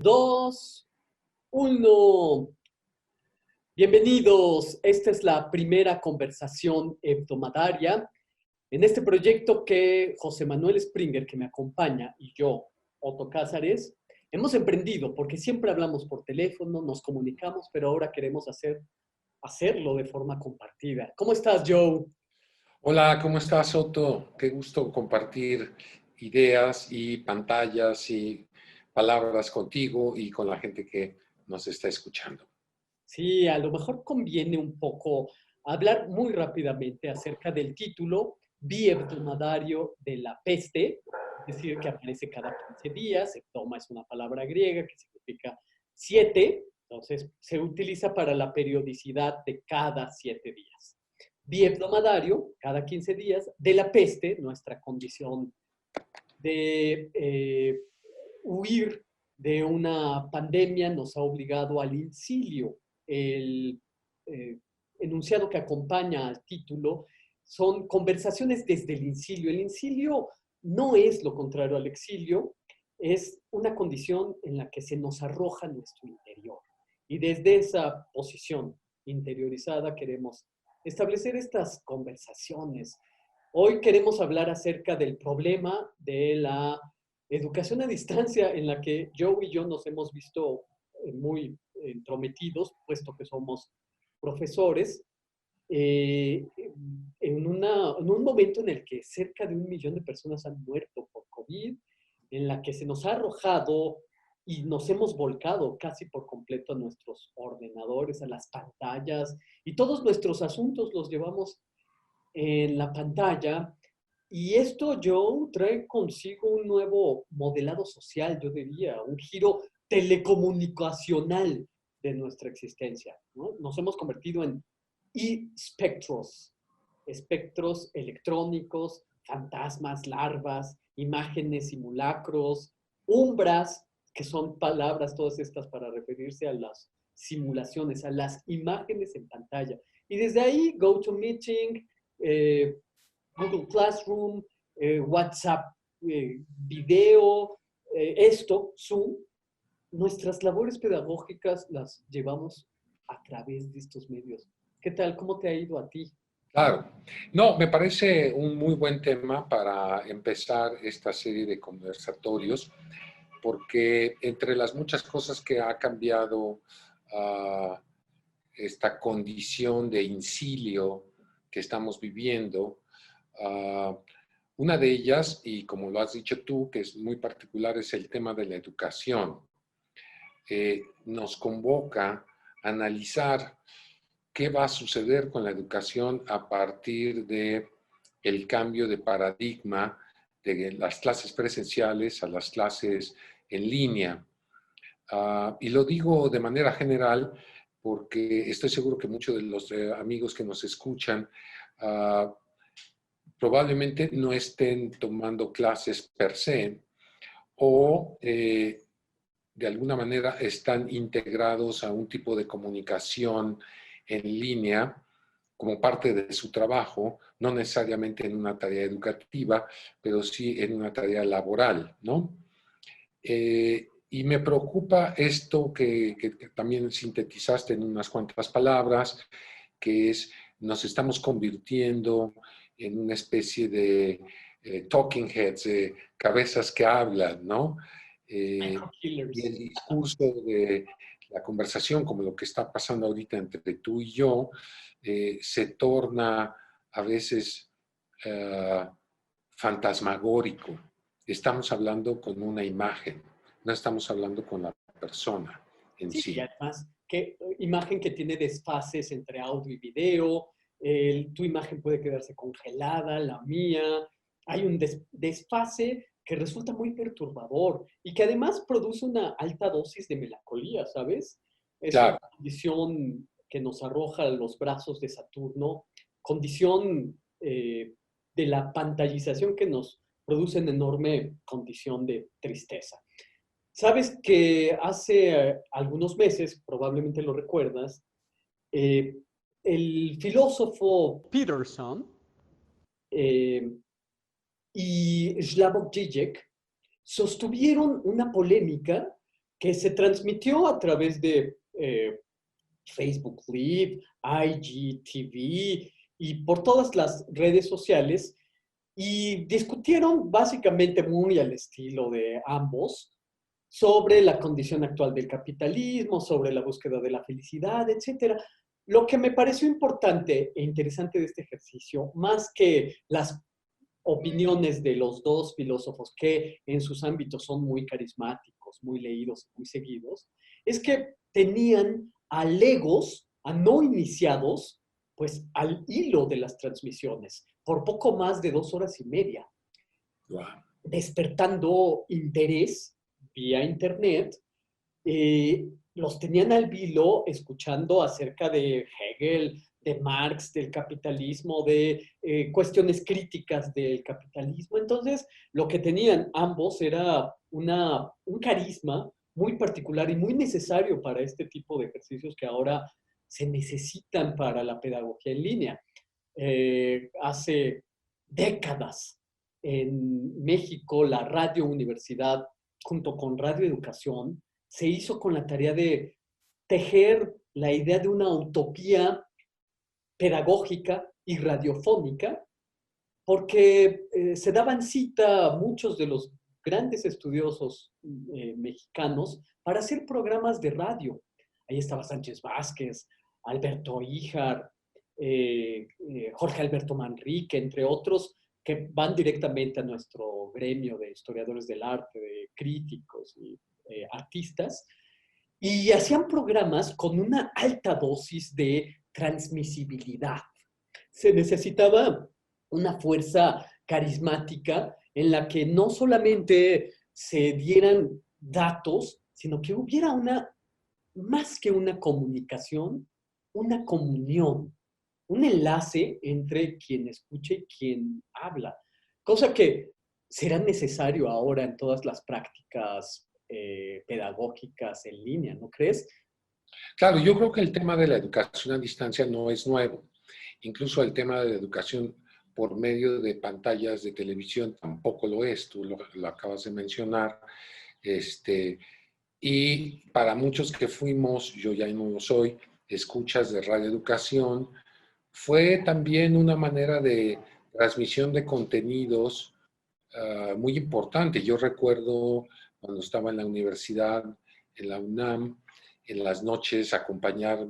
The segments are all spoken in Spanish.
Dos, uno. Bienvenidos. Esta es la primera conversación hebdomadaria en este proyecto que José Manuel Springer, que me acompaña, y yo, Otto Cázares, hemos emprendido porque siempre hablamos por teléfono, nos comunicamos, pero ahora queremos hacerlo de forma compartida. ¿Cómo estás, Joe? Hola, ¿cómo estás, Otto? Qué gusto compartir ideas y pantallas y palabras contigo y con la gente que nos está escuchando. Sí, a lo mejor conviene un poco hablar muy rápidamente acerca del título Biebdomadario de la peste, es decir, que aparece cada 15 días. Hebdoma es una palabra griega que significa 7, entonces se utiliza para la periodicidad de cada 7 días. Biebdomadario, cada 15 días, de la peste, nuestra condición de huir de una pandemia nos ha obligado al incilio. El eh, enunciado que acompaña al título son conversaciones desde el incilio. El incilio no es lo contrario al exilio, es una condición en la que se nos arroja nuestro interior. Y desde esa posición interiorizada queremos establecer estas conversaciones. Hoy queremos hablar acerca del problema de la educación a distancia en la que Joe y yo nos hemos visto muy entrometidos, puesto que somos profesores, en un momento en el que cerca de 1 millón de personas han muerto por COVID, en la que se nos ha arrojado y nos hemos volcado casi por completo a nuestros ordenadores, a las pantallas, y todos nuestros asuntos los llevamos en la pantalla. Y esto, Joe, trae consigo un nuevo modelado social, yo diría, un giro telecomunicacional de nuestra existencia, ¿no? Nos hemos convertido en espectros, espectros electrónicos, fantasmas, larvas, imágenes, simulacros, umbras, que son palabras todas estas para referirse a las simulaciones, a las imágenes en pantalla. Y desde ahí, GoToMeeting, eh, Google Classroom, WhatsApp, video, Zoom, nuestras labores pedagógicas las llevamos a través de estos medios. ¿Qué tal? ¿Cómo te ha ido a ti? Claro. No, me parece un muy buen tema para empezar esta serie de conversatorios, porque entre las muchas cosas que ha cambiado esta condición de incilio que estamos viviendo, una de ellas, y como lo has dicho tú, que es muy particular, es el tema de la educación. Nos convoca a analizar qué va a suceder con la educación a partir de el cambio de paradigma de las clases presenciales a las clases en línea. Y lo digo de manera general porque estoy seguro que muchos de los amigos que nos escuchan probablemente no estén tomando clases per se o de alguna manera están integrados a un tipo de comunicación en línea como parte de su trabajo, no necesariamente en una tarea educativa, pero sí en una tarea laboral, ¿no? Y me preocupa esto que también sintetizaste en unas cuantas palabras, que es nos estamos convirtiendo en una especie de talking heads, cabezas que hablan, ¿no? Y Microkillers. el discurso de la conversación, como lo que está pasando ahorita entre tú y yo, se torna a veces fantasmagórico. Estamos hablando con una imagen, no estamos hablando con la persona en Sí, y sí. además, ¿qué imagen que tiene desfases entre audio y video? Tu imagen puede quedarse congelada, la mía. Hay un desfase que resulta muy perturbador y que además produce una alta dosis de melancolía, ¿sabes? Es una Claro, condición que nos arroja a los brazos de Saturno, condición de la pantallización que nos produce una enorme condición de tristeza. Sabes que hace algunos meses, probablemente lo recuerdas, eh, el filósofo Peterson eh, y Slavoj Žižek sostuvieron una polémica que se transmitió a través de Facebook Live, IGTV y por todas las redes sociales y discutieron básicamente muy al estilo de ambos sobre la condición actual del capitalismo, sobre la búsqueda de la felicidad, etcétera. Lo que me pareció importante e interesante de este ejercicio, más que las opiniones de los dos filósofos que en sus ámbitos son muy carismáticos, muy leídos, muy seguidos, es que tenían a legos, a no iniciados, pues al hilo de las transmisiones, por poco más de 2 horas y media, Wow. despertando interés vía internet. Los tenían al hilo escuchando acerca de Hegel, de Marx, del capitalismo, de cuestiones críticas del capitalismo. Entonces, lo que tenían ambos era un carisma muy particular y muy necesario para este tipo de ejercicios que ahora se necesitan para la pedagogía en línea. Hace décadas en México, la Radio Universidad, junto con Radio Educación, se hizo con la tarea de tejer la idea de una utopía pedagógica y radiofónica, porque se daban cita muchos de los grandes estudiosos mexicanos para hacer programas de radio. Ahí estaba Sánchez Vázquez, Alberto Híjar, Jorge Alberto Manrique, entre otros, que van directamente a nuestro gremio de historiadores del arte, de críticos y artistas, y hacían programas con una alta dosis de transmisibilidad. Se necesitaba una fuerza carismática en la que no solamente se dieran datos, sino que hubiera más que una comunicación, una comunión, un enlace entre quien escucha y quien habla, cosa que será necesario ahora en todas las prácticas pedagógicas en línea, ¿no crees? Claro, yo creo que el tema de la educación a distancia no es nuevo. Incluso el tema de la educación por medio de pantallas de televisión tampoco lo es. Tú lo acabas de mencionar. Y para muchos que fuimos, yo ya no lo soy, escuchas de radioeducación, fue también una manera de transmisión de contenidos muy importante. Yo recuerdo cuando estaba en la universidad, en la UNAM, en las noches acompañar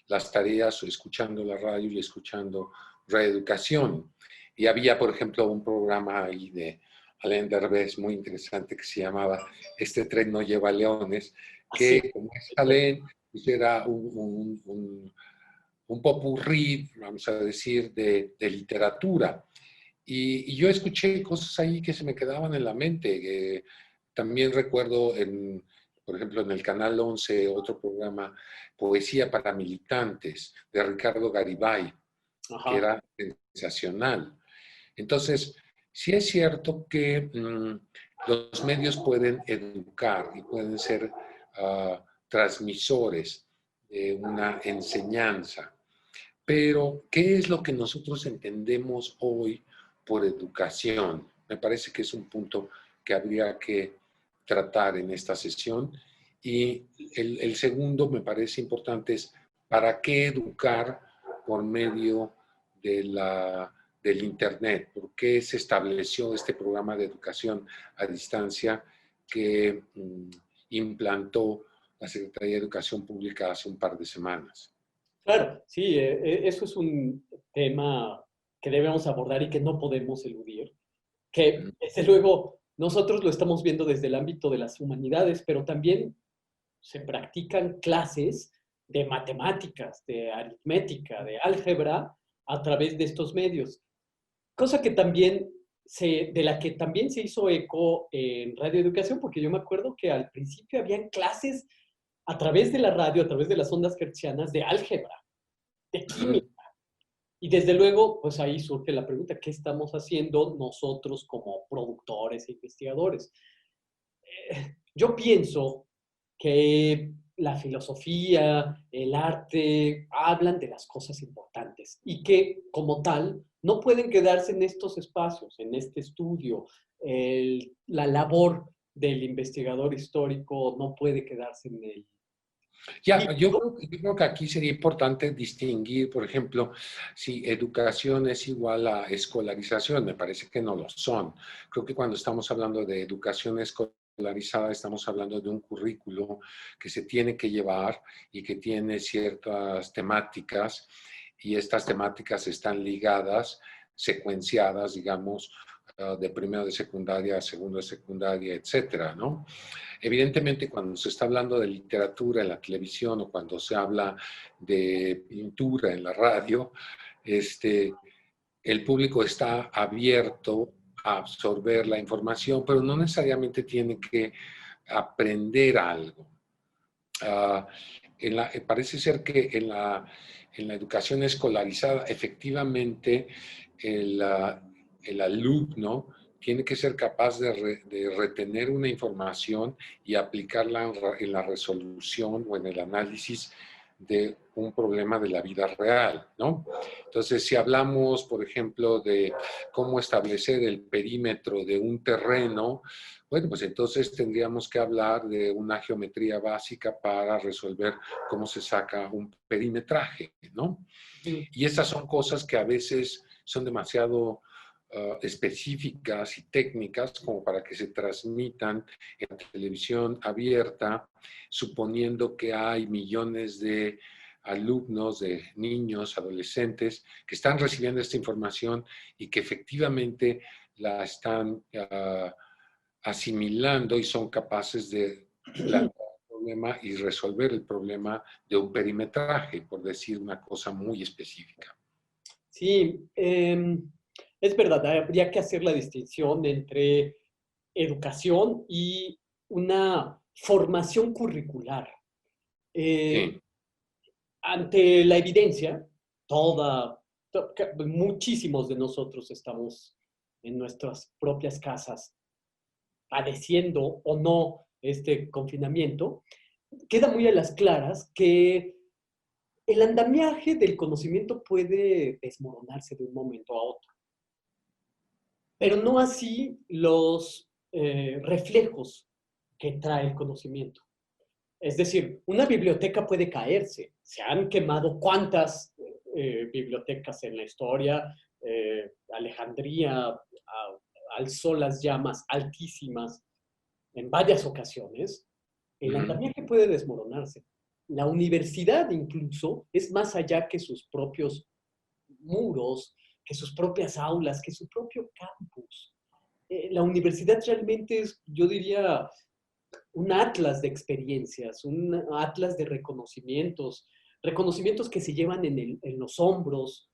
las tareas escuchando la radio y escuchando reeducación. Y había, por ejemplo, un programa ahí de Alain Derbez muy interesante que se llamaba Este tren no lleva leones, Así. que como es Alain, pues era un popurrí, vamos a decir, de literatura. Y yo escuché cosas ahí que se me quedaban en la mente. También recuerdo, por ejemplo, en el Canal 11, otro programa, Poesía para Militantes, de Ricardo Garibay, que Ajá. era sensacional. Entonces, sí es cierto que los medios pueden educar y pueden ser transmisores de una enseñanza, pero ¿qué es lo que nosotros entendemos hoy por educación? Me parece que es un punto que habría que tratar en esta sesión. Y el segundo me parece importante es, ¿para qué educar por medio de del Internet? ¿Por qué se estableció este programa de educación a distancia que implantó la Secretaría de Educación Pública hace un par de semanas? Claro, sí, eso es un tema que debemos abordar y que no podemos eludir, que desde luego nosotros lo estamos viendo desde el ámbito de las humanidades, pero también se practican clases de matemáticas, de aritmética, de álgebra a través de estos medios, cosa que también de la que también se hizo eco en radioeducación, porque yo me acuerdo que al principio habían clases a través de la radio, a través de las ondas hertzianas de álgebra, de química. Y desde luego, pues ahí surge la pregunta, ¿qué estamos haciendo nosotros como productores e investigadores? Yo pienso que la filosofía, el arte, hablan de las cosas importantes y que como tal no pueden quedarse en estos espacios, en este estudio, la labor del investigador histórico no puede quedarse en el Ya, título. yo creo que aquí sería importante distinguir, por ejemplo, si educación es igual a escolarización. Me parece que no lo son. Creo que cuando estamos hablando de educación escolarizada, estamos hablando de un currículo que se tiene que llevar y que tiene ciertas temáticas, y estas temáticas están ligadas, secuenciadas, digamos, de primero de secundaria a segundo de secundaria, etcétera, ¿no? Evidentemente, cuando se está hablando de literatura en la televisión o cuando se habla de pintura en la radio, el público está abierto a absorber la información, pero no necesariamente tiene que aprender algo. Ah, parece ser que en la educación escolarizada, efectivamente, el alumno tiene que ser capaz de retener una información y aplicarla en la resolución o en el análisis de un problema de la vida real, ¿no? Entonces, si hablamos, por ejemplo, de cómo establecer el perímetro de un terreno, bueno, pues entonces tendríamos que hablar de una geometría básica para resolver cómo se saca un perimetraje, ¿no? Ujú. Y estas son cosas que a veces son demasiado específicas y técnicas como para que se transmitan en televisión abierta, suponiendo que hay millones de alumnos, de niños, adolescentes, que están recibiendo esta información y que efectivamente la están asimilando y son capaces de plantear el problema y resolver el problema de un perimetraje, por decir una cosa muy específica. Sí, es verdad, habría que hacer la distinción entre educación y una formación curricular. Eh, Sí, Ante la evidencia, muchísimos de nosotros estamos en nuestras propias casas padeciendo o no este confinamiento, queda muy a las claras que el andamiaje del conocimiento puede desmoronarse de un momento a otro, pero no así los reflejos que trae el conocimiento. Es decir, una biblioteca puede caerse. Se han quemado cuántas bibliotecas en la historia. Alejandría alzó las llamas altísimas en varias ocasiones. El ujú, andamiaje puede desmoronarse. La universidad incluso es más allá que sus propios muros, que sus propias aulas, que su propio campus. La universidad realmente es, yo diría, un atlas de experiencias, un atlas de reconocimientos, reconocimientos que se llevan en los hombros.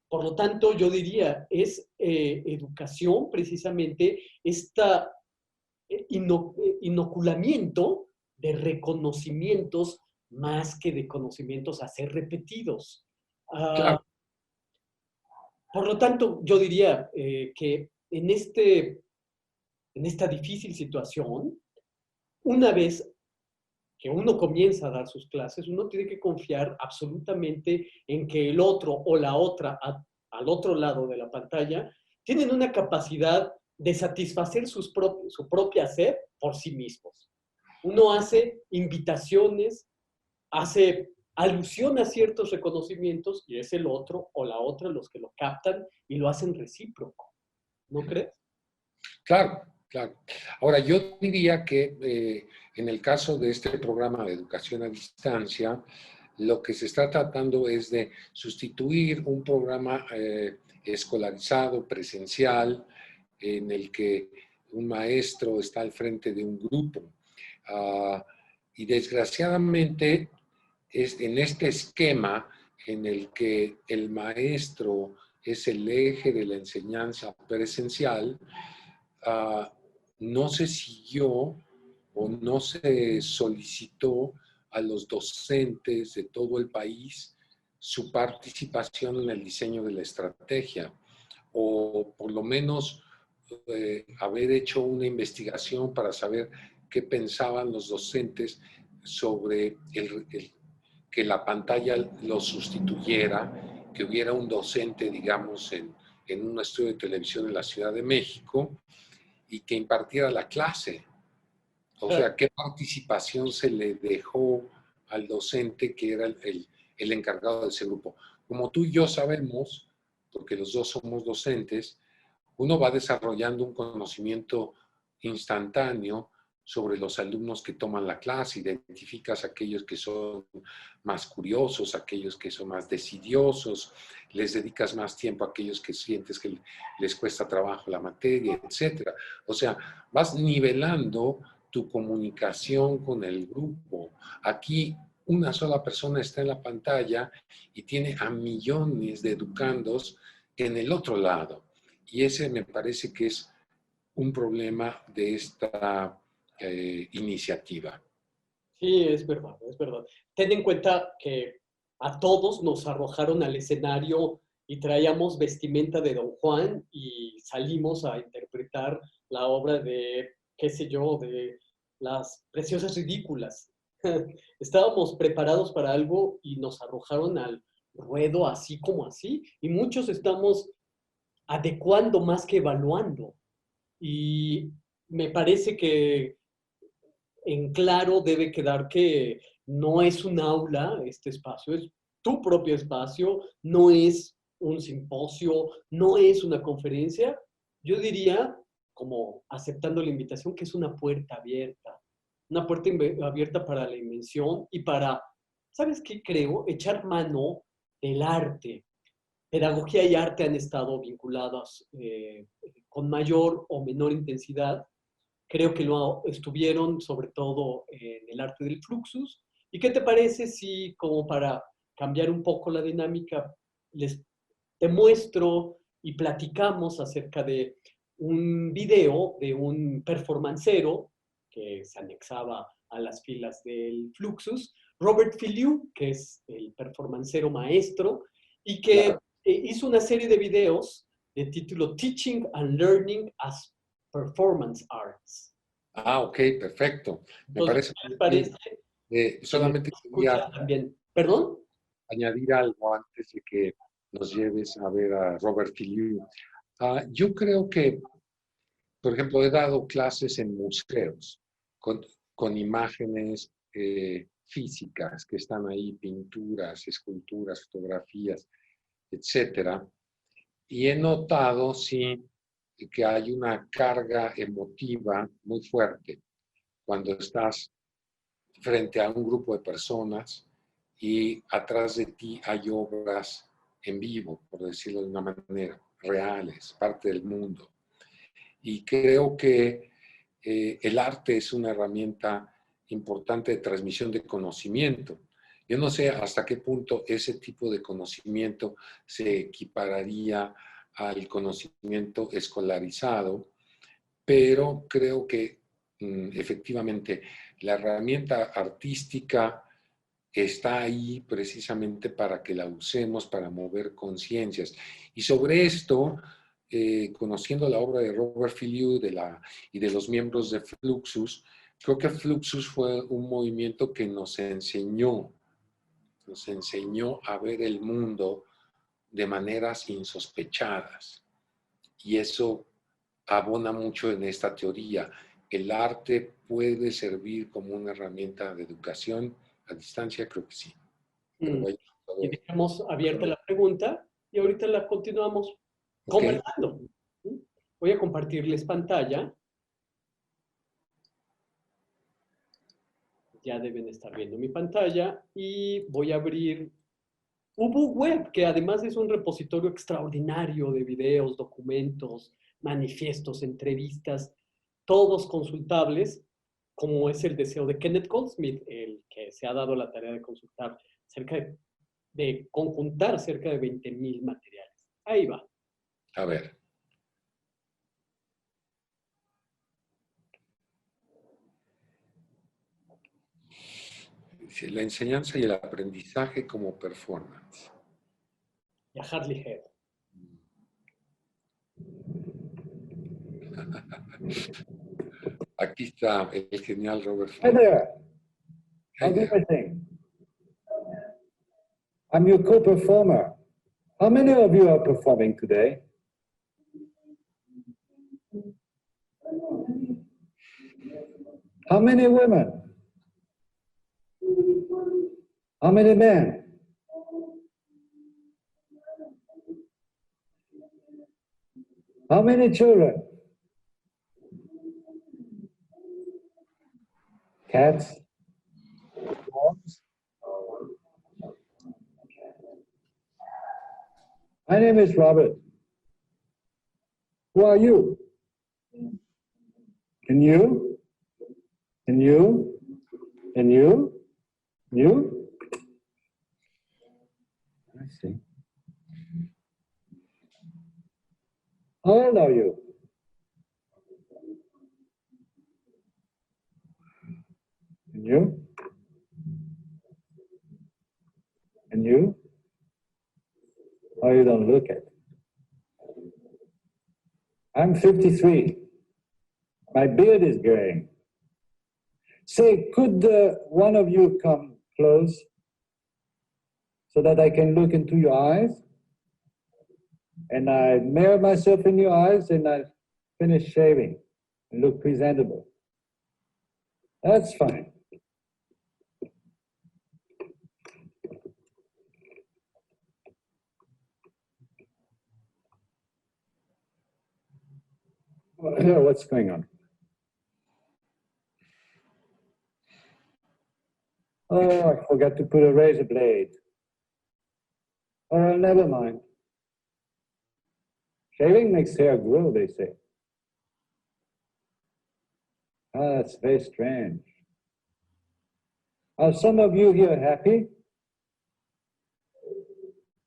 Por lo tanto, yo diría, es educación precisamente esta inoculamiento de reconocimientos más que de conocimientos a ser repetidos. Uh, claro, por lo tanto, yo diría que en esta difícil situación, una vez que uno comienza a dar sus clases, uno tiene que confiar absolutamente en que el otro o la otra al otro lado de la pantalla tienen una capacidad de satisfacer su propia sed por sí mismos. Uno hace invitaciones, hace alusión a ciertos reconocimientos y es el otro o la otra los que lo captan y lo hacen recíproco. ¿No crees? claro, claro. Ahora, yo diría que en el caso de este programa de educación a distancia, lo que se está tratando es de sustituir un programa escolarizado, presencial, en el que un maestro está al frente de un grupo. Uh, y desgraciadamente, en este esquema en el que el maestro es el eje de la enseñanza presencial, uh, no se siguió o no se solicitó a los docentes de todo el país su participación en el diseño de la estrategia, o por lo menos haber hecho una investigación para saber qué pensaban los docentes sobre que la pantalla lo sustituyera, que hubiera un docente, digamos, en un estudio de televisión en la Ciudad de México y que impartiera la clase. O sea, ¿qué participación se le dejó al docente que era el encargado de ese grupo? Como tú y yo sabemos, porque los dos somos docentes, uno va desarrollando un conocimiento instantáneo sobre los alumnos que toman la clase, identificas a aquellos que son más curiosos, aquellos que son más decidiosos, les dedicas más tiempo a aquellos que sientes que les cuesta trabajo la materia, etc. O sea, vas nivelando tu comunicación con el grupo. Aquí una sola persona está en la pantalla y tiene a millones de educandos en el otro lado. Y ese me parece que es un problema de esta iniciativa. Sí, es verdad, es verdad. Ten en cuenta que a todos nos arrojaron al escenario y traíamos vestimenta de Don Juan y salimos a interpretar la obra de, qué sé yo, de las preciosas ridículas. Estábamos preparados para algo y nos arrojaron al ruedo así como así. Y muchos estamos adecuando más que evaluando. Y me parece que en claro debe quedar que no es un aula este espacio, es tu propio espacio, no es un simposio, no es una conferencia. Yo diría, como aceptando la invitación, que es una puerta abierta para la invención y para, ¿sabes qué creo? Echar mano del arte. Pedagogía y arte han estado vinculadas con mayor o menor intensidad. Creo que lo estuvieron sobre todo en el arte del Fluxus. ¿Y qué te parece si, como para cambiar un poco la dinámica, les te muestro y platicamos acerca de un video de un performancero que se anexaba a las filas del Fluxus, Robert Filiu, que es el performancero maestro, y que Claro. hizo una serie de videos de título Teaching and Learning as Performance Arts. Ah, ok, perfecto. Me Entonces, parece ¿qué les muy bien. parece? Si me Solamente quería escuchas también. ¿Perdón? añadir algo antes de que nos lleves a ver a Robert Filiu. Yo creo que, por ejemplo, he dado clases en museos con, con imágenes físicas que están ahí, pinturas, esculturas, fotografías, etcétera. Y he notado, sí, que hay una carga emotiva muy fuerte cuando estás frente a un grupo de personas y atrás de ti hay obras en vivo, por decirlo de una manera, reales, parte del mundo. Y creo que el arte es una herramienta importante de transmisión de conocimiento. Yo no sé hasta qué punto ese tipo de conocimiento se equipararía al conocimiento escolarizado, pero creo que efectivamente la herramienta artística está ahí precisamente para que la usemos para mover conciencias. Y sobre esto, conociendo la obra de Robert Filiu y de los miembros de Fluxus, creo que Fluxus fue un movimiento que nos enseñó a ver el mundo de maneras insospechadas. Y eso abona mucho en esta teoría. ¿El arte puede servir como una herramienta de educación a distancia? Creo que sí. Pero Mm. vaya, Y dejamos abierta la pregunta y ahorita la continuamos ok, conversando. ¿Mm? Voy a compartirles pantalla. Ya deben estar viendo mi pantalla y voy a abrir Ubu Web, que además es un repositorio extraordinario de videos, documentos, manifiestos, entrevistas, todos consultables, como es el deseo de Kenneth Goldsmith, el que se ha dado la tarea de consultar de conjuntar cerca de 20,000 materiales. Ahí va. a ver. Dice, la enseñanza y el aprendizaje como performance. Y a Harley Head. Aquí está el genial Robert Hi Filiu. there. Hey How's there. everything? I'm your co-performer. How many of you are performing today? How many women? How many men? How many children? Cats? Dogs? My name is Robert. Who are you? And you? And you? And you? You? I see. How old are you? And you? And you? Oh, you don't look it. I'm 53. My beard is graying. Say, could one of you come close so that I can look into your eyes? And I mirror myself in your eyes and I finish shaving and look presentable. That's fine. What's going on? Oh, I forgot to put a razor blade. Oh, never mind. Shaving makes hair grow, they say. Ah, that's very strange. Are some of you here happy?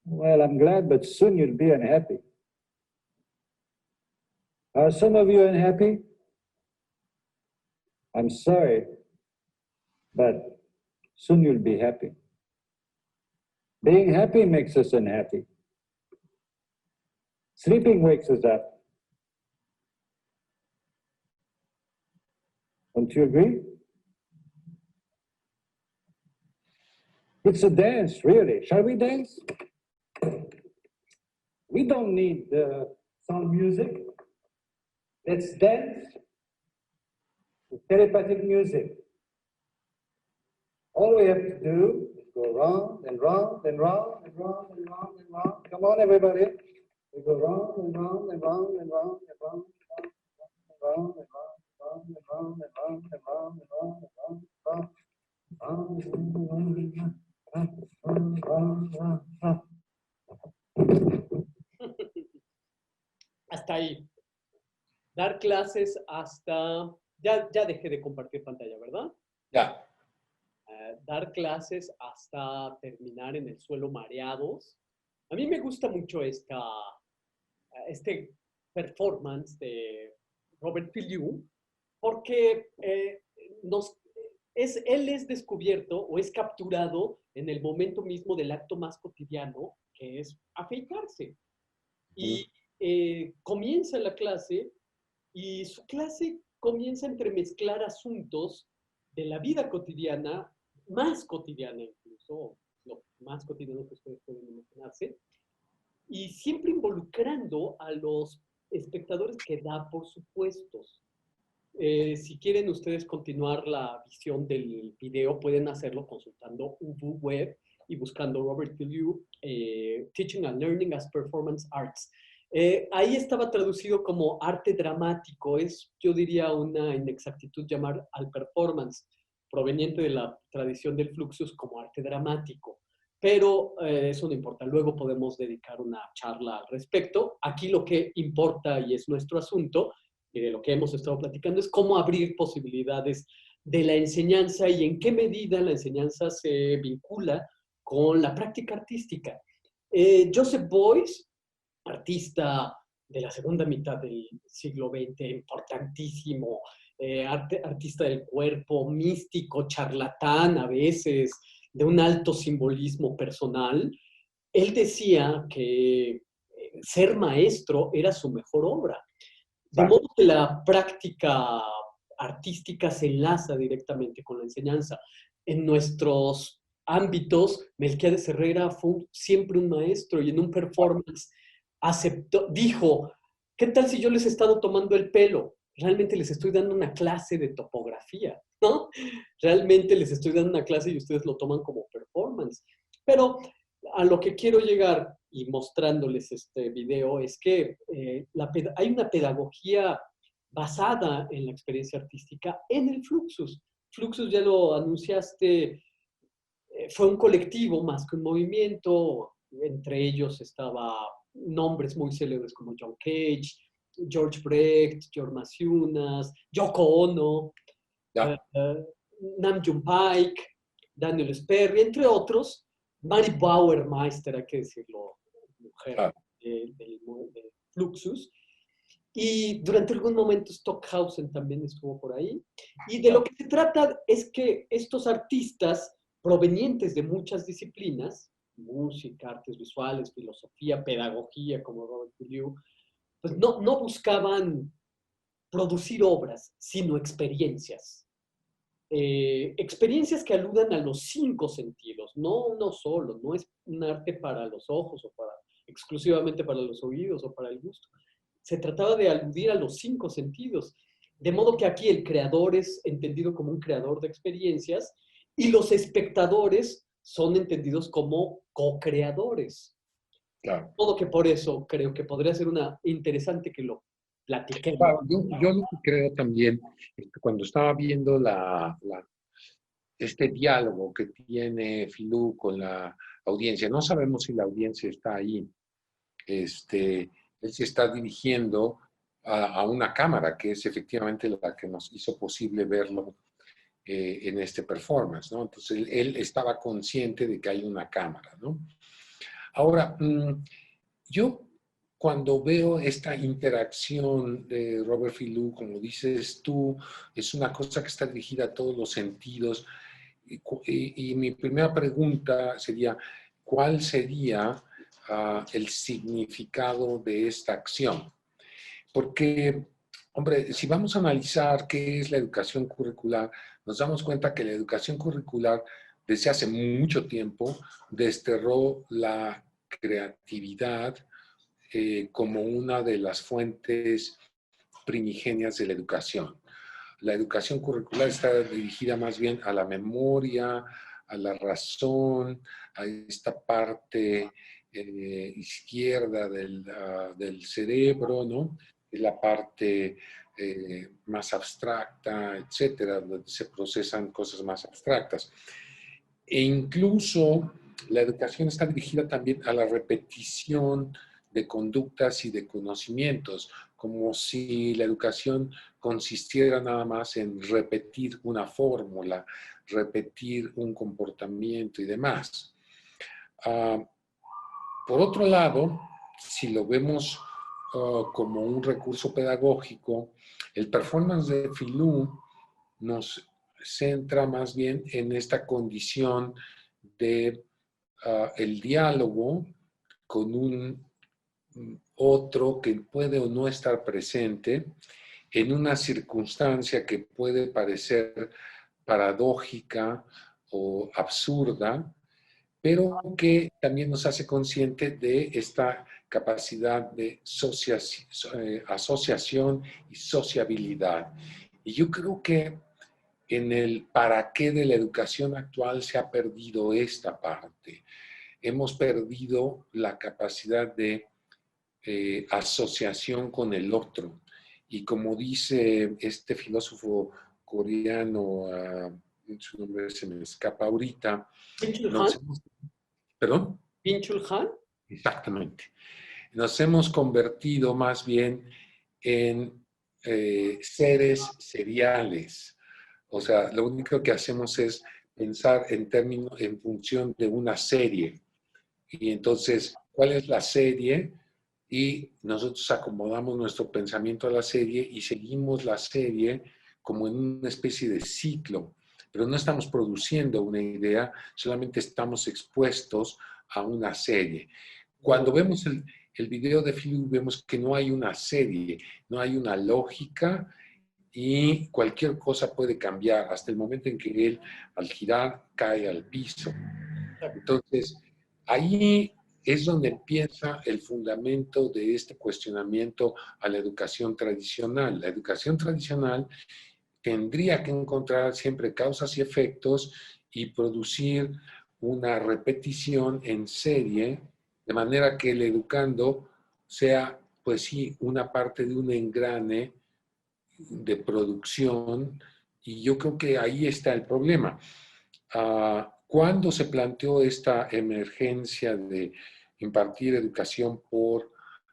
Well, I'm glad, but soon you'll be unhappy. Are some of you unhappy? I'm sorry, but soon you'll be happy. Being happy makes us unhappy. Sleeping wakes us up. Don't you agree? It's a dance, really. Shall we dance? We don't need sound music. Let's dance with telepathic music. All we have to do is go round and round and round and round and round and round. Come on, everybody. We go round and round and round and round and round and round and round and round and round and round and round and round and round. Hasta ahí. Dar clases hasta... Ya dejé de compartir pantalla, ¿verdad? Ya. Dar clases hasta terminar en el suelo mareados. A mí me gusta mucho este performance de Robert Filliou porque él es descubierto o es capturado en el momento mismo del acto más cotidiano, que es afeitarse. Y comienza la clase y su clase comienza a entremezclar asuntos de la vida cotidiana, más cotidiana incluso, lo más cotidiano que ustedes pueden imaginarse, y siempre involucrando a los espectadores que da por supuestos. Si quieren ustedes continuar la visión del video, pueden hacerlo consultando Ubu Web y buscando Robert Filliou, Teaching and Learning as Performance Arts. Ahí estaba traducido como arte dramático. Es, yo diría, una inexactitud llamar al performance, proveniente de la tradición del Fluxus, como arte dramático. Pero eso no importa. Luego podemos dedicar una charla al respecto. Aquí lo que importa y es nuestro asunto, y de lo que hemos estado platicando, es cómo abrir posibilidades de la enseñanza y en qué medida la enseñanza se vincula con la práctica artística. Joseph Beuys, artista de la segunda mitad del siglo XX, importantísimo, artista del cuerpo, místico, charlatán a veces, de un alto simbolismo personal, él decía que ser maestro era su mejor obra. De modo que la práctica artística se enlaza directamente con la enseñanza. En nuestros ámbitos, Melquiades Herrera fue siempre un maestro y en un performance dijo, ¿qué tal si yo les he estado tomando el pelo? Realmente les estoy dando una clase de topografía. ¿no? Realmente les estoy dando una clase y ustedes lo toman como performance. Pero a lo que quiero llegar y mostrándoles este video es que hay una pedagogía basada en la experiencia artística en el Fluxus. Fluxus, ya lo anunciaste, fue un colectivo más que un movimiento. Entre ellos estaba nombres muy célebres como John Cage, George Brecht, George Masiunas, Yoko Ono, Ya. Nam June Paik, Daniel Sperry, entre otros. Mary Bauermeister, hay que decirlo, mujer Claro. de Fluxus. Y durante algún momento Stockhausen también estuvo por ahí. Y de lo que se trata es que estos artistas provenientes de muchas disciplinas, música, artes visuales, filosofía, pedagogía, como Robert Bourdieu, pues no buscaban producir obras, sino experiencias. Experiencias que aludan a los 5 sentidos, no uno solo, no es un arte para los ojos o exclusivamente para los oídos o para el gusto. Se trataba de aludir a los 5 sentidos. De modo que aquí el creador es entendido como un creador de experiencias y los espectadores son entendidos como co-creadores. Claro. Todo que por eso creo que podría ser una interesante que lo platiquemos. Claro, yo lo que creo también es que cuando estaba viendo este diálogo que tiene Filou con la audiencia, no sabemos si la audiencia está ahí. Él se está dirigiendo a una cámara, que es efectivamente la que nos hizo posible verlo en este performance, ¿no? Entonces, él estaba consciente de que hay una cámara, ¿no? Ahora, yo cuando veo esta interacción de Robert Filou, como dices tú, es una cosa que está dirigida a todos los sentidos. Y mi primera pregunta sería, ¿cuál sería el significado de esta acción? Porque, hombre, si vamos a analizar qué es la educación curricular, nos damos cuenta que la educación curricular desde hace mucho tiempo desterró la creatividad como una de las fuentes primigenias de la educación. La educación curricular está dirigida más bien a la memoria, a la razón, a esta parte izquierda del cerebro, ¿no? Es la parte más abstracta, etcétera, donde se procesan cosas más abstractas. E incluso la educación está dirigida también a la repetición de conductas y de conocimientos, como si la educación consistiera nada más en repetir una fórmula, repetir un comportamiento y demás. Por otro lado, si lo vemos como un recurso pedagógico, el performance de Filou nos centra más bien en esta condición de el diálogo con un otro que puede o no estar presente en una circunstancia que puede parecer paradójica o absurda, pero que también nos hace consciente de esta capacidad de asociación y sociabilidad. Y yo creo que en el para qué de la educación actual se ha perdido esta parte. Hemos perdido la capacidad de asociación con el otro. Y como dice este filósofo coreano, su nombre se me escapa ahorita. ¿Perdón? Byung-Chul Han. Exactamente. Nos hemos convertido más bien en seres seriales. O sea, lo único que hacemos es pensar en función de una serie. Y entonces, ¿cuál es la serie? Y nosotros acomodamos nuestro pensamiento a la serie y seguimos la serie como en una especie de ciclo. Pero no estamos produciendo una idea, solamente estamos expuestos a una serie. Cuando vemos el video de Filou, vemos que no hay una serie, no hay una lógica y cualquier cosa puede cambiar hasta el momento en que él, al girar, cae al piso. Entonces, ahí es donde empieza el fundamento de este cuestionamiento a la educación tradicional. La educación tradicional tendría que encontrar siempre causas y efectos y producir una repetición en serie, de manera que el educando sea, pues sí, una parte de un engrane de producción, y yo creo que ahí está el problema. ¿Cuándo se planteó esta emergencia de impartir educación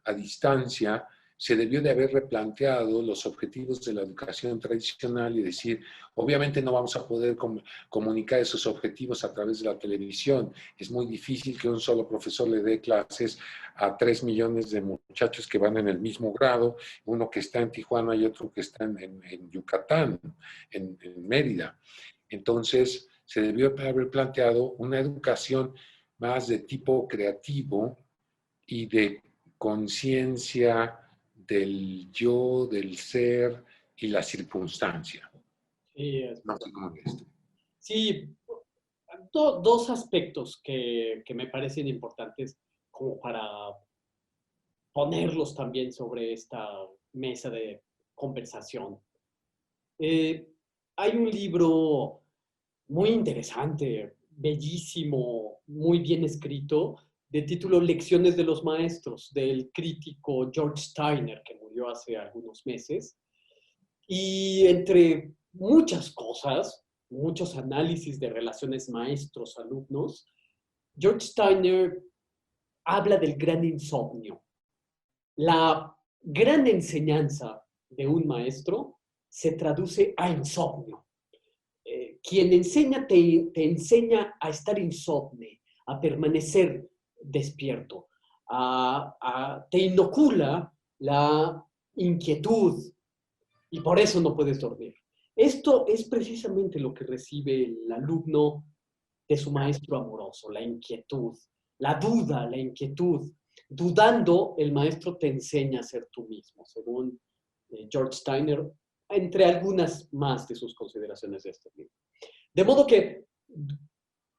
a distancia? Se debió de haber replanteado los objetivos de la educación tradicional y decir, obviamente no vamos a poder comunicar esos objetivos a través de la televisión. Es muy difícil que un solo profesor le dé clases a 3 millones de muchachos que van en el mismo grado, uno que está en Tijuana y otro que está en Yucatán, en Mérida. Entonces, se debió haber planteado una educación más de tipo creativo y de conciencia del yo, del ser y la circunstancia. Sí, No sé cómo ves esto. sí, dos aspectos que me parecen importantes como para ponerlos también sobre esta mesa de conversación. Eh, Hay un libro muy interesante, bellísimo, muy bien escrito, de título Lecciones de los Maestros, del crítico George Steiner, que murió hace algunos meses. Y entre muchas cosas, muchos análisis de relaciones maestros-alumnos, George Steiner habla del gran insomnio. La gran enseñanza de un maestro se traduce a insomnio. Quien enseña te enseña a estar insomne, a permanecer despierto, te inocula la inquietud y por eso no puedes dormir. Esto es precisamente lo que recibe el alumno de su maestro amoroso, la inquietud, la duda, la inquietud. Dudando, el maestro te enseña a ser tú mismo, según George Steiner, entre algunas más de sus consideraciones de este libro. De modo que,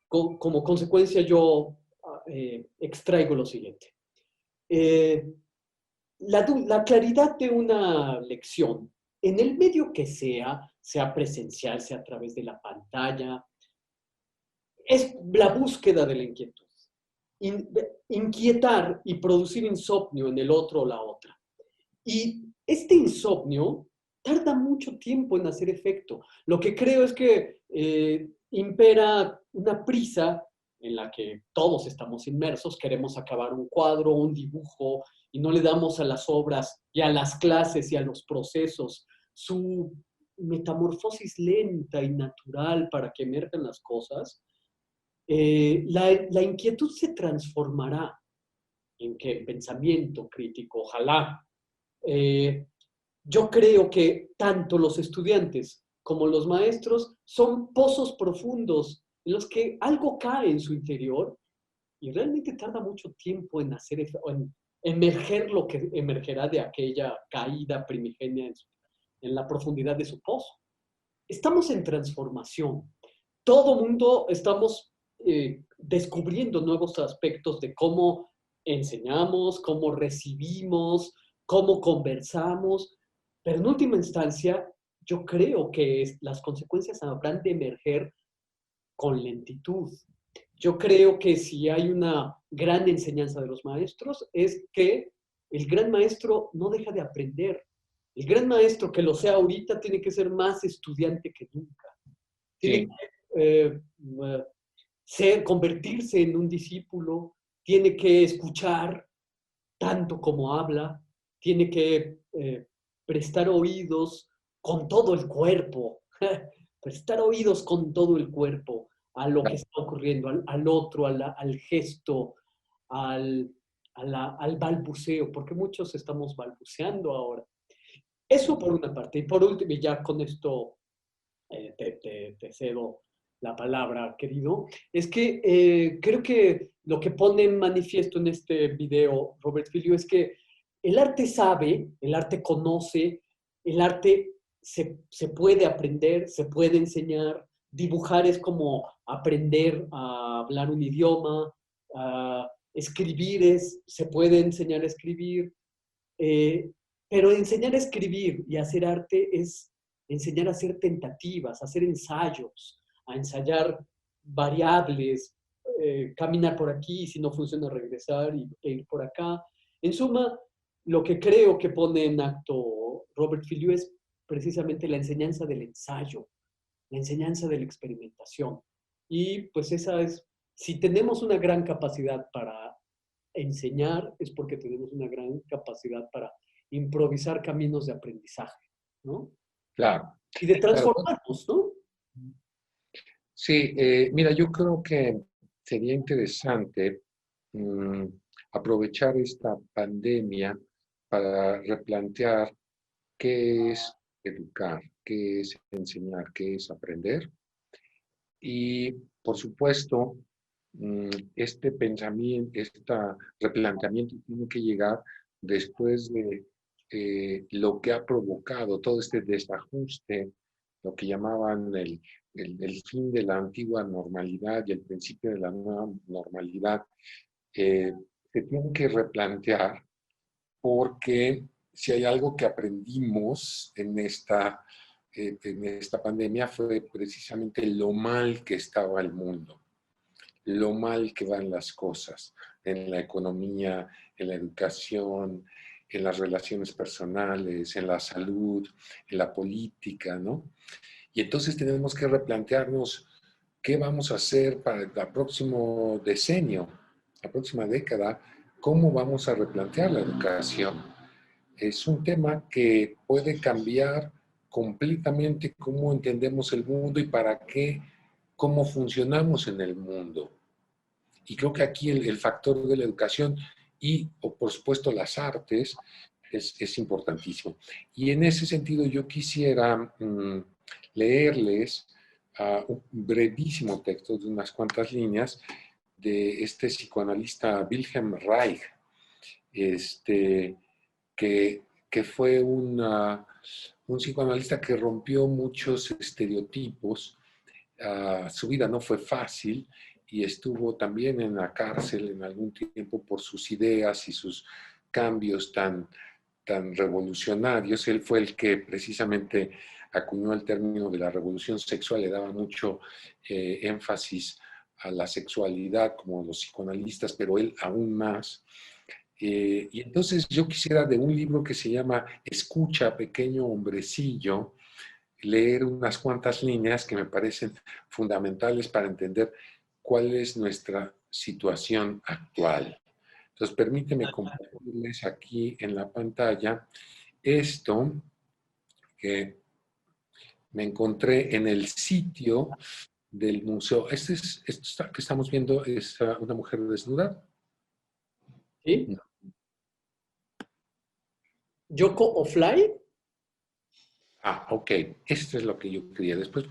como consecuencia, yo extraigo lo siguiente. La claridad de una lección, en el medio que sea presencial, sea a través de la pantalla, es la búsqueda de la inquietud. Inquietar y producir insomnio en el otro o la otra. Y este insomnio tarda mucho tiempo en hacer efecto. Lo que creo es que impera una prisa en la que todos estamos inmersos, queremos acabar un cuadro, un dibujo, y no le damos a las obras y a las clases y a los procesos su metamorfosis lenta y natural para que emerjan las cosas. La inquietud se transformará en pensamiento crítico, ojalá. Yo creo que tanto los estudiantes como los maestros son pozos profundos en los que algo cae en su interior y realmente tarda mucho tiempo en en emerger lo que emergerá de aquella caída primigenia en la profundidad de su pozo. Estamos en transformación. Todo mundo estamos descubriendo nuevos aspectos de cómo enseñamos, cómo recibimos, cómo conversamos, pero en última instancia, yo creo que las consecuencias habrán de emerger con lentitud. Yo creo que si hay una gran enseñanza de los maestros es que el gran maestro no deja de aprender. El gran maestro que lo sea ahorita tiene que ser más estudiante que nunca. Tiene que convertirse en un discípulo, tiene que escuchar tanto como habla, tiene que prestar oídos con todo el cuerpo, prestar oídos con todo el cuerpo a lo que está ocurriendo, al otro, al gesto, al balbuceo, porque muchos estamos balbuceando ahora. Eso por una parte. Y por último, y ya con esto te cedo la palabra, querido, es que creo que lo que pone en manifiesto en este video Robert Filio es que el arte sabe, el arte conoce, el arte se puede aprender, se puede enseñar. Dibujar es como aprender a hablar un idioma, escribir se puede enseñar a escribir, pero enseñar a escribir y hacer arte es enseñar a hacer tentativas, a hacer ensayos, a ensayar variables, caminar por aquí, si no funciona regresar e ir por acá. En suma, lo que creo que pone en acto Robert Filliou es precisamente la enseñanza del ensayo, la enseñanza de la experimentación. Y pues esa es, si tenemos una gran capacidad para enseñar, es porque tenemos una gran capacidad para improvisar caminos de aprendizaje, ¿no? Claro, Y de claro. transformarnos, ¿no? Sí, mira, yo creo que sería interesante mm, aprovechar esta pandemia para replantear qué es educar, qué es enseñar, qué es aprender. Y, por supuesto, este pensamiento, este replanteamiento tiene que llegar después de lo que ha provocado todo este desajuste, lo que llamaban el fin de la antigua normalidad y el principio de la nueva normalidad. Se tiene que replantear porque si hay algo que aprendimos en esta pandemia fue precisamente lo mal que estaba el mundo, lo mal que van las cosas en la economía, en la educación, en las relaciones personales, en la salud, en la política, ¿no? Y entonces tenemos que replantearnos qué vamos a hacer para el próximo decenio, la próxima década, cómo vamos a replantear la educación. Es un tema que puede cambiar completamente cómo entendemos el mundo y para qué, cómo funcionamos en el mundo. Y creo que aquí el factor de la educación y, o por supuesto, las artes es importantísimo. Y en ese sentido yo quisiera leerles un brevísimo texto de unas cuantas líneas de este psicoanalista Wilhelm Reich, este, que fue un psicoanalista que rompió muchos estereotipos. Su vida no fue fácil y estuvo también en la cárcel en algún tiempo por sus ideas y sus cambios tan revolucionarios. Él fue el que precisamente acuñó el término de la revolución sexual, le daba mucho énfasis a la sexualidad como los psicoanalistas, pero él aún más. Y entonces yo quisiera de un libro que se llama Escucha, pequeño hombrecillo, leer unas cuantas líneas que me parecen fundamentales para entender cuál es nuestra situación actual. Entonces, permíteme compartirles aquí en la pantalla esto que me encontré en el sitio del museo. Esto que estamos viendo es una mujer desnuda. ¿Sí? Yoko Oflay. Ok. Esto es lo que yo quería. Después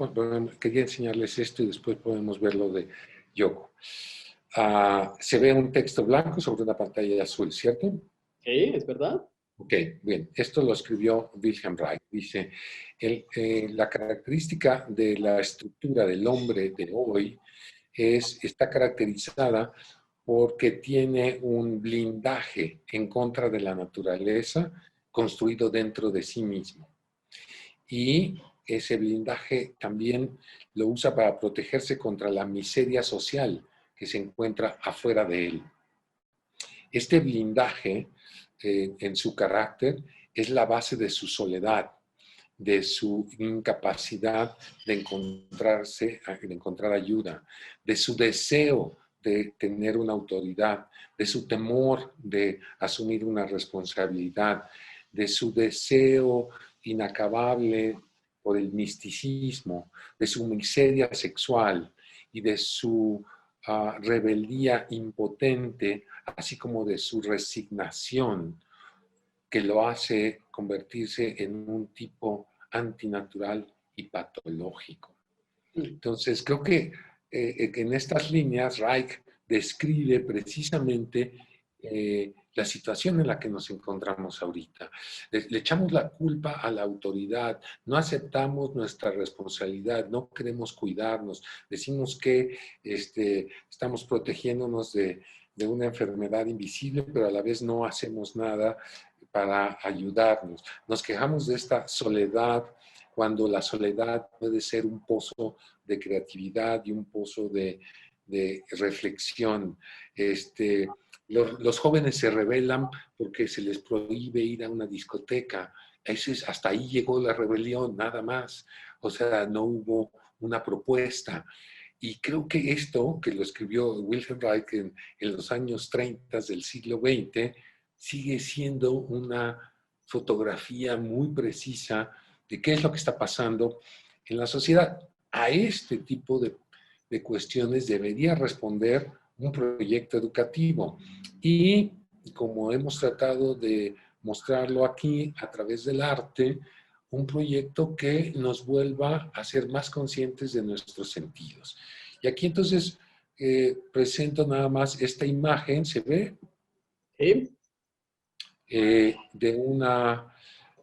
quería enseñarles esto y después podemos ver lo de Yoko. Se ve un texto blanco sobre una pantalla azul, ¿cierto? Sí, es verdad. Ok, bien. Esto lo escribió Wilhelm Reich. Dice, la característica de la estructura del hombre de hoy está caracterizada porque tiene un blindaje en contra de la naturaleza construido dentro de sí mismo. Y ese blindaje también lo usa para protegerse contra la miseria social que se encuentra afuera de él. Este blindaje en su carácter es la base de su soledad, de su incapacidad de encontrar ayuda, de su deseo de tener una autoridad, de su temor de asumir una responsabilidad, de su deseo inacabable por el misticismo, de su miseria sexual y de su rebeldía impotente, así como de su resignación, que lo hace convertirse en un tipo antinatural y patológico. Entonces, creo que en estas líneas Reich describe precisamente la situación en la que nos encontramos ahorita. Le echamos la culpa a la autoridad, no aceptamos nuestra responsabilidad, no queremos cuidarnos, decimos que estamos protegiéndonos de una enfermedad invisible, pero a la vez no hacemos nada para ayudarnos. Nos quejamos de esta soledad cuando la soledad puede ser un pozo de creatividad y un pozo de reflexión. Los jóvenes se rebelan porque se les prohíbe ir a una discoteca. Hasta ahí llegó la rebelión, nada más. O sea, no hubo una propuesta. Y creo que esto, que lo escribió Wilhelm Reich en los años 30 del siglo XX, sigue siendo una fotografía muy precisa de qué es lo que está pasando en la sociedad. A este tipo de cuestiones debería responder un proyecto educativo. Y como hemos tratado de mostrarlo aquí a través del arte, un proyecto que nos vuelva a ser más conscientes de nuestros sentidos. Y aquí entonces presento nada más esta imagen, ¿se ve? ¿Sí? De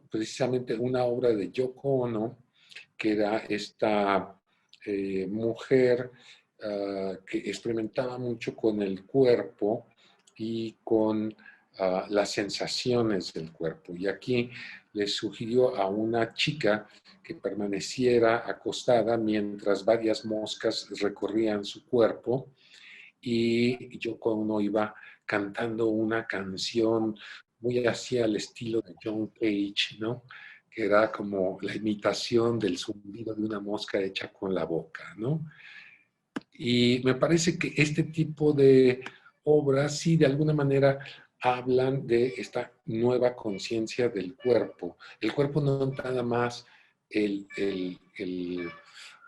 precisamente una obra de Yoko Ono, que era esta mujer que experimentaba mucho con el cuerpo y con las sensaciones del cuerpo. Y aquí le sugirió a una chica que permaneciera acostada mientras varias moscas recorrían su cuerpo, y Yoko Ono iba cantando una canción muy así al estilo de John Cage, ¿no? Que era como la imitación del zumbido de una mosca hecha con la boca, ¿no? Y me parece que este tipo de obras sí de alguna manera hablan de esta nueva conciencia del cuerpo. El cuerpo no es nada más el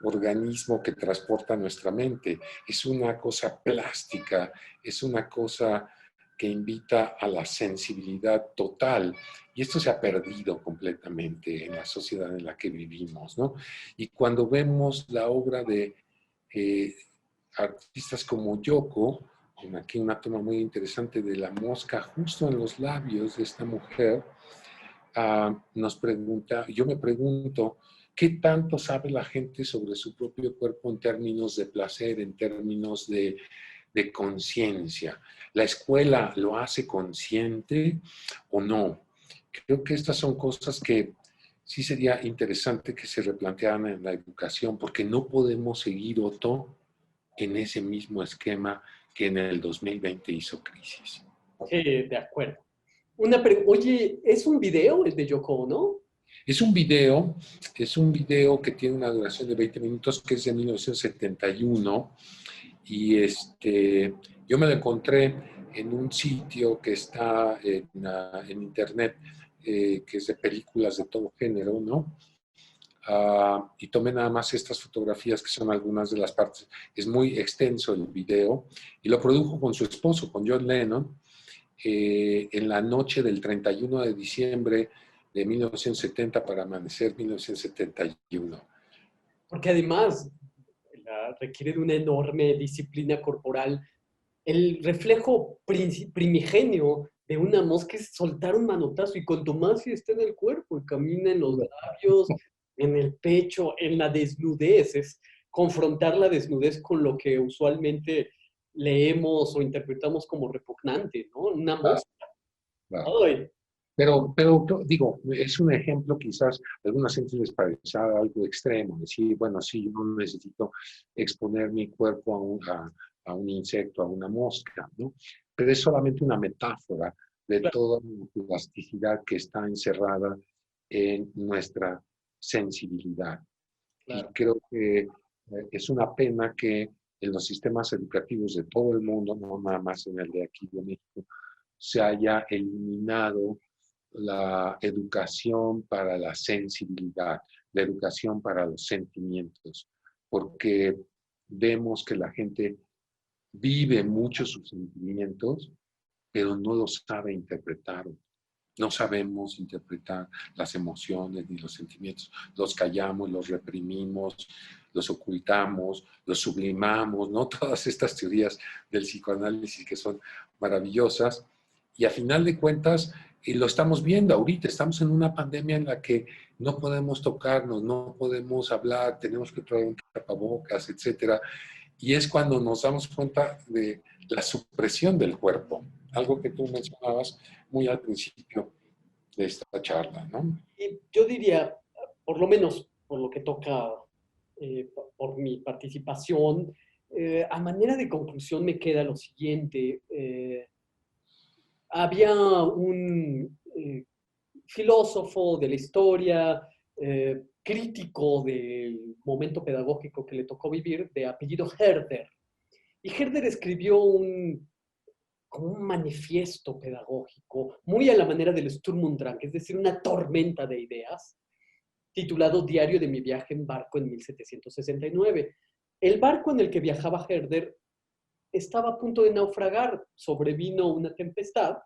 organismo que transporta nuestra mente, es una cosa plástica, es una cosa que invita a la sensibilidad total. Y esto se ha perdido completamente en la sociedad en la que vivimos, ¿no? Y cuando vemos la obra de artistas como Yoko, con aquí una toma muy interesante de la mosca justo en los labios de esta mujer, yo me pregunto, ¿qué tanto sabe la gente sobre su propio cuerpo en términos de placer, en términos de conciencia? ¿La escuela lo hace consciente o no? Creo que estas son cosas que sí sería interesante que se replantearan en la educación, porque no podemos seguir, Otto, en ese mismo esquema que en el 2020 hizo crisis. Sí, de acuerdo. Oye, ¿es un video el de Yoko, no? Es un video que tiene una duración de 20 minutos, que es de 1971, y yo me lo encontré en un sitio que está en internet, que es de películas de todo género, ¿no? Y tomé nada más estas fotografías que son algunas de las partes. Es muy extenso el video y lo produjo con su esposo, con John Lennon, en la noche del 31 de diciembre de 1970 para amanecer 1971. Porque además requiere de una enorme disciplina corporal. El reflejo primigenio de una mosca es soltar un manotazo y cuanto más si está en el cuerpo y camina en los labios, en el pecho, en la desnudez, es confrontar la desnudez con lo que usualmente leemos o interpretamos como repugnante, ¿no? Una Claro, mosca. claro. Ay, Pero digo, es un ejemplo quizás, a algunas gente les parecerá algo extremo, decir, bueno, sí, yo no necesito exponer mi cuerpo a un insecto, a una mosca, ¿no? Pero es solamente una metáfora de claro, toda la plasticidad que está encerrada en nuestra sensibilidad. Y claro. creo que es una pena que en los sistemas educativos de todo el mundo, no nada más en el de aquí de México, se haya eliminado la educación para la sensibilidad, la educación para los sentimientos, porque vemos que la gente vive mucho sus sentimientos, pero no los sabe interpretar. No sabemos interpretar las emociones ni los sentimientos. Los callamos, los reprimimos, los ocultamos, los sublimamos, ¿no? Todas estas teorías del psicoanálisis que son maravillosas. Y a final de cuentas, lo estamos viendo ahorita. Estamos en una pandemia en la que no podemos tocarnos, no podemos hablar, tenemos que traer un tapabocas, etcétera. Y es cuando nos damos cuenta de la supresión del cuerpo, algo que tú mencionabas muy al principio de esta charla, ¿no? Y yo diría, por lo menos por lo que toca, por mi participación. A manera de conclusión me queda lo siguiente. Había un filósofo de la historia, crítico del momento pedagógico que le tocó vivir, de apellido Herder. Y Herder escribió como un manifiesto pedagógico, muy a la manera del Sturm und Drang, es decir, una tormenta de ideas, titulado Diario de mi viaje en barco en 1769. El barco en el que viajaba Herder estaba a punto de naufragar, sobrevino una tempestad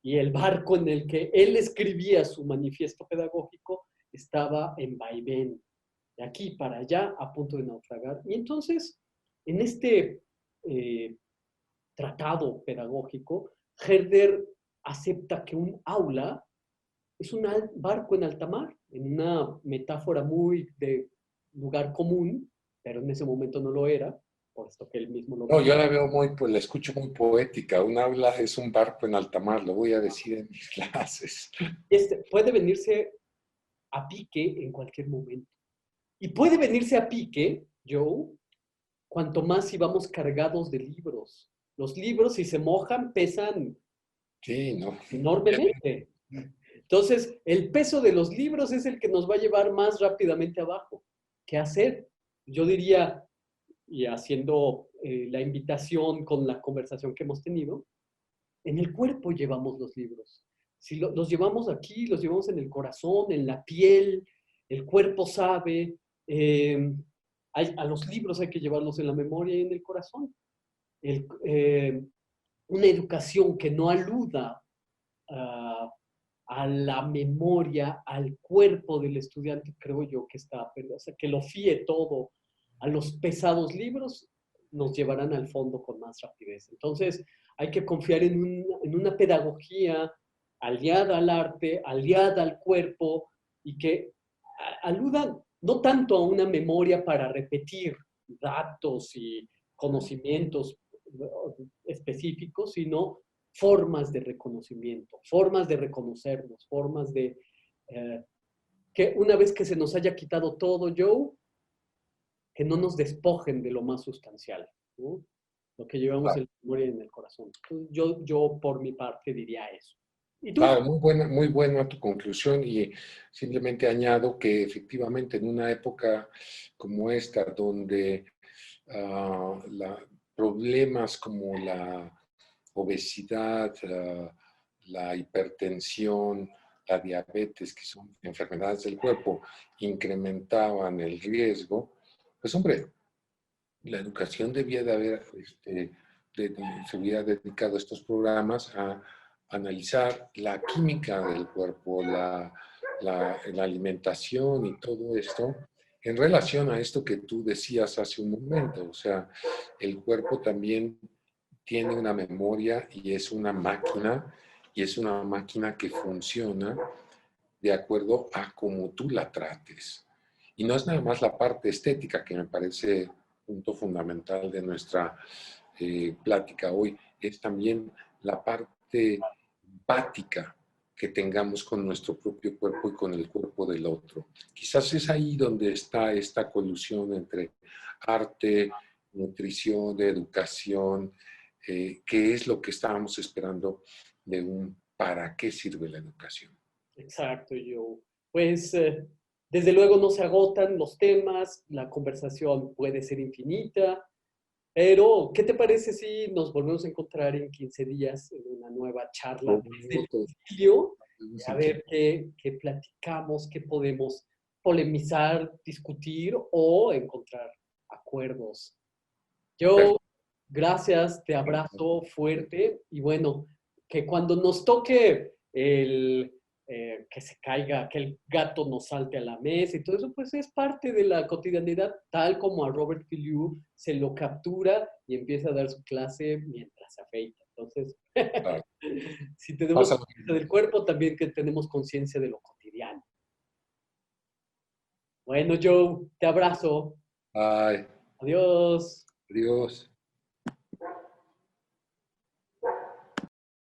y el barco en el que él escribía su manifiesto pedagógico estaba en vaivén, de aquí para allá, a punto de naufragar. Y entonces, en este tratado pedagógico, Herder acepta que un aula es un barco en alta mar, en una metáfora muy de lugar común, pero en ese momento no lo era, por esto que él mismo lo... No, yo la veo muy, pues la escucho muy poética. Un aula es un barco en alta mar, lo voy a decir en mis clases. Puede venirse a pique en cualquier momento. Y puede venirse a pique, Joe, cuanto más si vamos cargados de libros. Los libros, si se mojan, pesan Sí, no. enormemente. Entonces, el peso de los libros es el que nos va a llevar más rápidamente abajo. ¿Qué hacer? Yo diría, y haciendo la invitación con la conversación que hemos tenido, en el cuerpo llevamos los libros. Si los llevamos aquí, los llevamos en el corazón, en la piel, el cuerpo sabe. A los libros hay que llevarlos en la memoria y en el corazón. Una educación que no aluda a la memoria, al cuerpo del estudiante, creo yo que está, o sea, que lo fíe todo a los pesados libros, nos llevarán al fondo con más rapidez. Entonces, hay que confiar en una pedagogía aliada al arte, aliada al cuerpo, y que aluda no tanto a una memoria para repetir datos y conocimientos específicos, sino formas de reconocimiento, formas de reconocernos, formas de que una vez que se nos haya quitado todo, Joe, que no nos despojen de lo más sustancial, ¿no? Lo que llevamos en la memoria y en el corazón. Yo por mi parte diría eso. ¿Y tú? Claro, muy buena tu conclusión y simplemente añado que efectivamente en una época como esta, donde problemas como la obesidad, la hipertensión, la diabetes, que son enfermedades del cuerpo, incrementaban el riesgo, pues hombre, la educación debía de haber, se hubiera dedicado estos programas a analizar la química del cuerpo, la alimentación y todo esto en relación a esto que tú decías hace un momento. O sea, el cuerpo también tiene una memoria y es una máquina que funciona de acuerdo a cómo tú la trates. Y no es nada más la parte estética, que me parece punto fundamental de nuestra plática hoy, es también la parte empática que tengamos con nuestro propio cuerpo y con el cuerpo del otro. Quizás es ahí donde está esta colusión entre arte, nutrición, educación, que es lo que estábamos esperando de un para qué sirve la educación. Exacto, yo. Pues desde luego no se agotan los temas, la conversación puede ser infinita, pero ¿qué te parece si nos volvemos a encontrar en 15 días en una nueva charla desde el exilio? A ver qué platicamos, qué podemos polemizar, discutir o encontrar acuerdos. Yo, gracias, te abrazo fuerte y bueno, que cuando nos toque que se caiga, que el gato nos salte a la mesa y todo eso, pues es parte de la cotidianidad, tal como a Robert Filliou se lo captura y empieza a dar su clase mientras se afeita. Entonces, si tenemos conciencia del cuerpo, también que tenemos conciencia de lo cotidiano. Bueno, Joe, te abrazo. Bye. Adiós. Adiós.